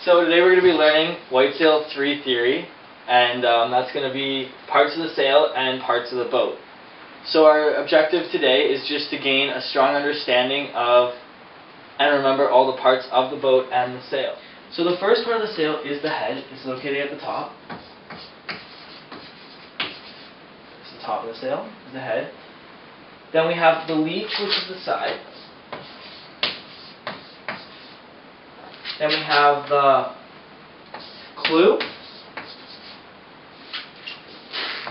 So today we're going to be learning White Sail 3 theory, and that's going to be parts of the sail and parts of the boat. So our objective today is just to gain a strong understanding of and remember all the parts of the boat and the sail. So the first part of the sail is the head. It's located at the top. It's the top of the sail, is the head. Then we have the leech, which is the side. Then we have the clew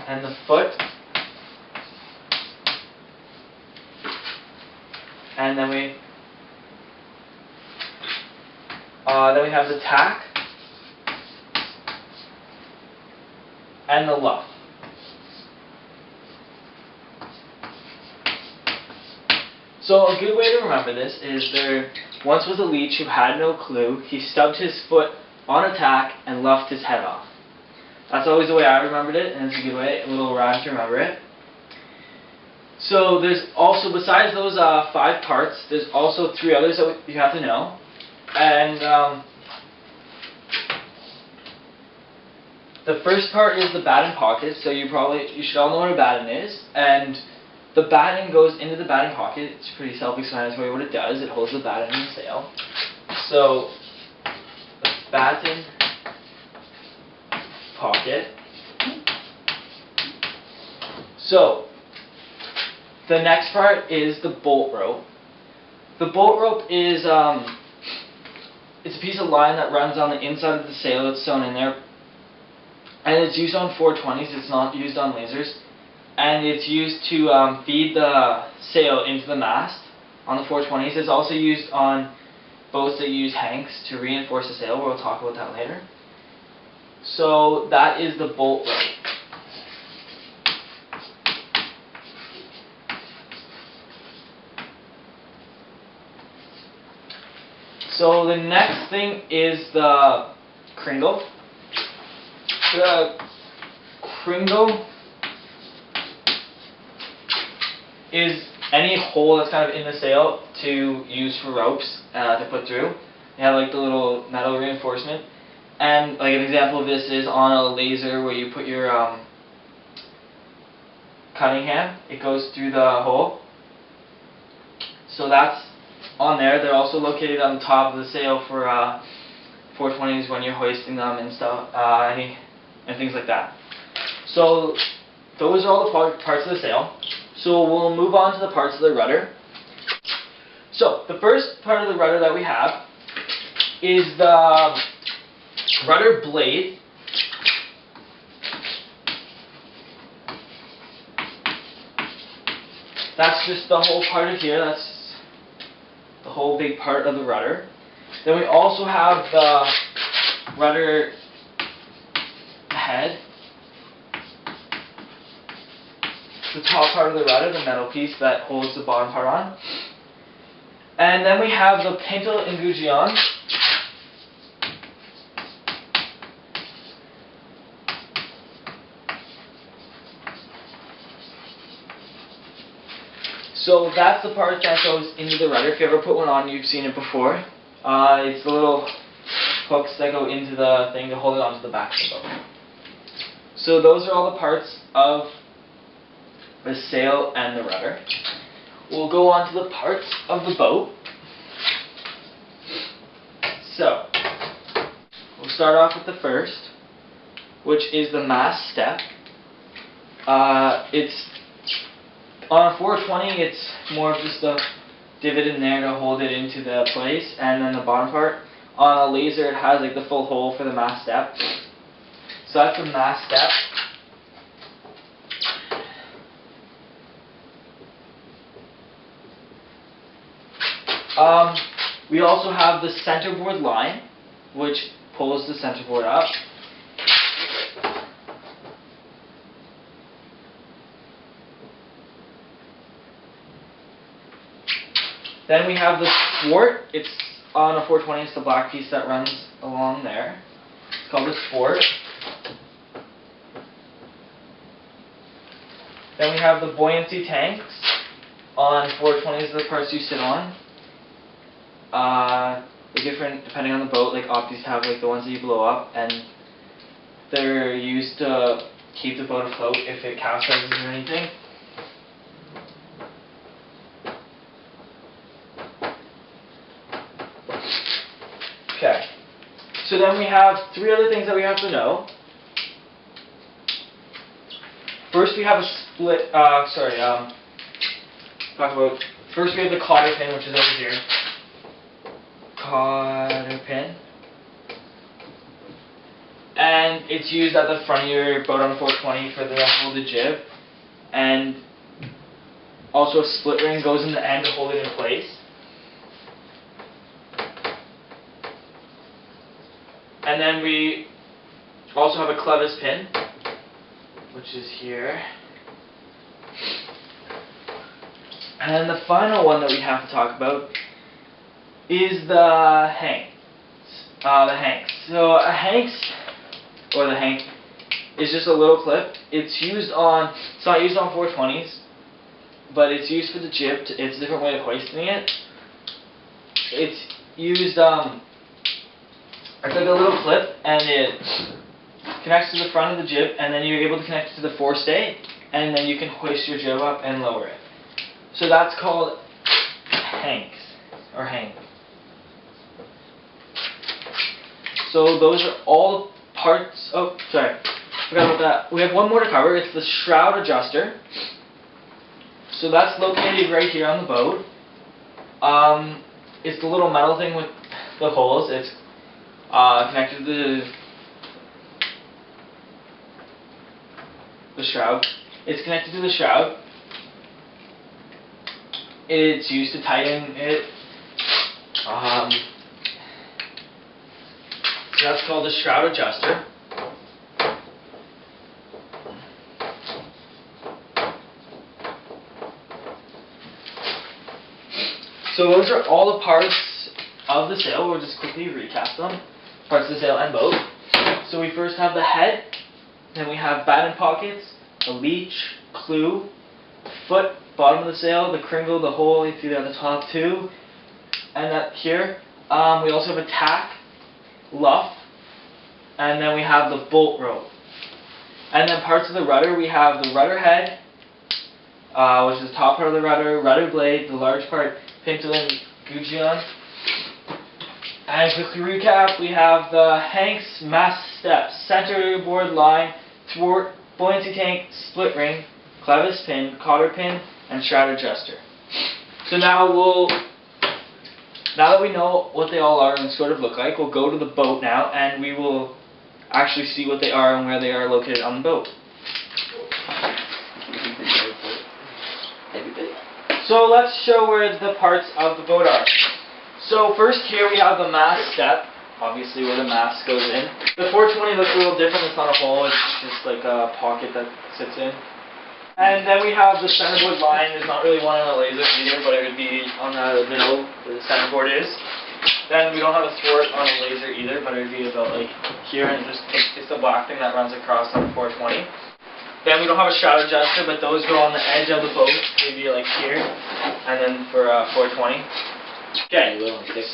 and the foot, and then we have the tack and the luff. So a good way to remember this is there once was a leech who had no clue. He stubbed his foot on a tack and luffed his head off. That's always the way I remembered it, and it's a good way, a little rhyme to remember it. So there's also, besides those 5 parts, there's also 3 others that you have to know. And the first part is the batten pocket. So you should all know what a batten is. And the batten goes into the batten pocket. It's pretty self-explanatory what it does. It holds the batten in the sail. So the batten pocket. So the next part is the bolt rope. The bolt rope is it's a piece of line that runs on the inside of the sail. It's sewn in there, and it's used on 420s. It's not used on lasers. And it's used to feed the sail into the mast on the 420s. It's also used on boats that use hanks to reinforce the sail. We'll talk about that later. So that is the bolt rope. So the next thing is the cringle. The cringle is any hole that's kind of in the sail to use for ropes to put through. You have like the little metal reinforcement, and like an example of this is on a laser where you put your cutting hand. It goes through the hole. So that's on there. They're also located on the top of the sail for 420s when you're hoisting them and stuff, and things like that. So those are all the parts of the sail. So we'll move on to the parts of the rudder. So the first part of the rudder that we have is the rudder blade. That's just the whole part of here. That's the whole big part of the rudder. Then we also have the rudder head. The top part of the rudder, the metal piece that holds the bottom part on. And then we have the pintle and gougeon. So that's the part that goes into the rudder. If you ever put one on, you've seen it before. It's the little hooks that go into the thing to hold it onto the back of the boat. So those are all the parts of the sail and the rudder. We'll go on to the parts of the boat. So we'll start off with the first, which is the mast step. It's on a 420. It's more of just a divot in there to hold it into the place, and then the bottom part. On a laser, it has like the full hole for the mast step. So that's the mast step. We also have the centerboard line, which pulls the centerboard up. Then we have the thwart. It's on a 420. It's the black piece that runs along there. It's called the thwart. Then we have the buoyancy tanks. On 420s, the parts you sit on. like different depending on the boat. Like Optis have like the ones that you blow up, and they're used to keep the boat afloat if it capsizes or anything. Okay, so then we have 3 other things that we have to know. First we have a split, first we have the cotter pin, which is over here. Cotter pin. And it's used at the front of your boat on a 420 for the hold the jib. And also a split ring goes in the end to hold it in place. And then we also have a clevis pin, which is here. And then the final one that we have to talk about is the hanks. So a hanks, or the hank, is just a little clip. It's not used on 420s, but it's used for the jib. It's a different way of hoisting it. It's used, it's like a little clip, and it connects to the front of the jib, and then you're able to connect it to the forestay, and then you can hoist your jib up and lower it. So that's called hanks, or hank. So those are all parts. Oh, sorry, forgot about that. We have one more to cover. It's the shroud adjuster. So that's located right here on the boat. It's the little metal thing with the holes. It's connected to the shroud. It's connected to the shroud. It's used to tighten it. So that's called the shroud adjuster. So those are all the parts of the sail. We'll just quickly recap them. Parts of the sail and boat. So we first have the head, then we have batten pockets, a leech, clew, foot, bottom of the sail, the cringle, the hole you see on the top too, and up here. We also have a tack, luff, and then we have the bolt rope. And then parts of the rudder, we have the rudder head, which is the top part of the rudder blade, the large part, pintle and gudgeon. And quickly recap, we have the hanks, mast steps, center board line, thwart, buoyancy tank, split ring, clevis pin, cotter pin, and shroud adjuster. So now that we know what they all are and sort of look like, we'll go to the boat now and we will actually see what they are and where they are located on the boat. So let's show where the parts of the boat are. So first here we have the mast step, obviously where the mast goes in. The 420 looks a little different. It's not a hole, it's just like a pocket that sits in. And then we have the centerboard line. There's not really one on the laser either, but it would be on the middle where the centerboard is. Then we don't have a thwart on the laser either, but it would be about like here, and it's the black thing that runs across on the 420. Then we don't have a shroud adjuster, but those go on the edge of the boat, maybe like here, and then for 420. Okay,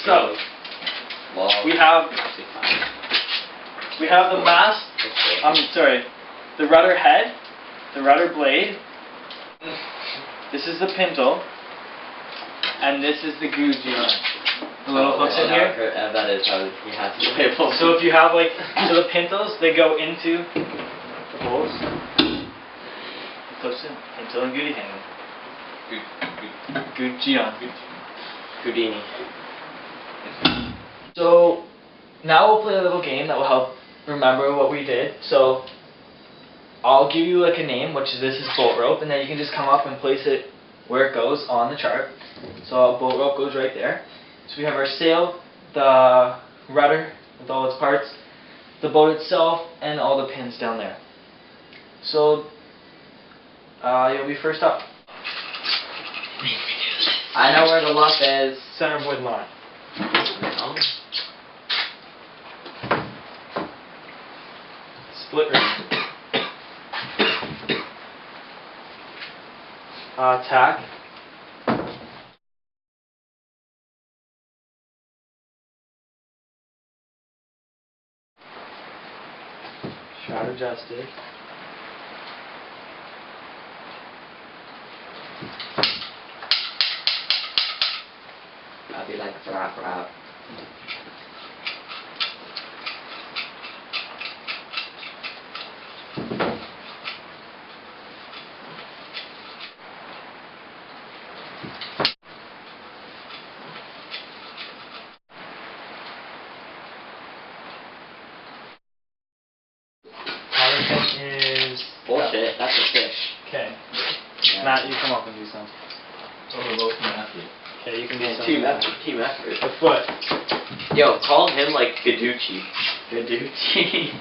so we have the mast. The rudder head, the rudder blade. This is the pintle, and this is the gudgeon. The little hooks in here. That is how he has to play both. So if you have like the pintles, they go into the holes. Close in pintle and gudgeon. Gudgeon. Houdini. So now we'll play a little game that will help remember what we did. So I'll give you like a name, which is this is bolt rope, and then you can just come up and place it where it goes on the chart. So bolt rope goes right there. So we have our sail, the rudder with all its parts, the boat itself, and all the pins down there. So you'll be first up. I know where the luff is. Centerboard line. No. Split ring. Tack. Not adjusted. I'll be like rap. Polyfish is... Bullshit, that's a fish. Okay. Yeah. Matt, you come up and do something. Oh, we're both nasty. Okay, you can do Yeah, something. team effort. The foot. Yo, call him like Gaducci. Gaducci.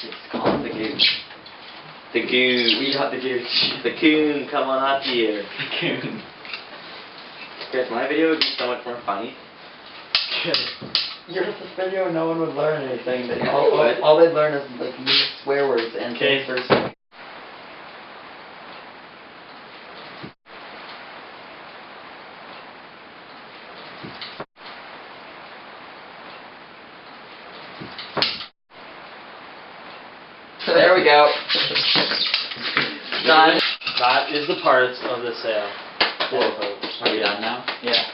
Just call him the Gooch. The Gooch. We got the Gooch. The Coon, come on out here. The Coon. Guys, my video would be so much more funny. You're the video, no one would learn anything. Yeah, All they'd learn is like new swear words and Okay. first. There we go. Done. That is the parts of the sail. Cool. Are we done now? Yeah.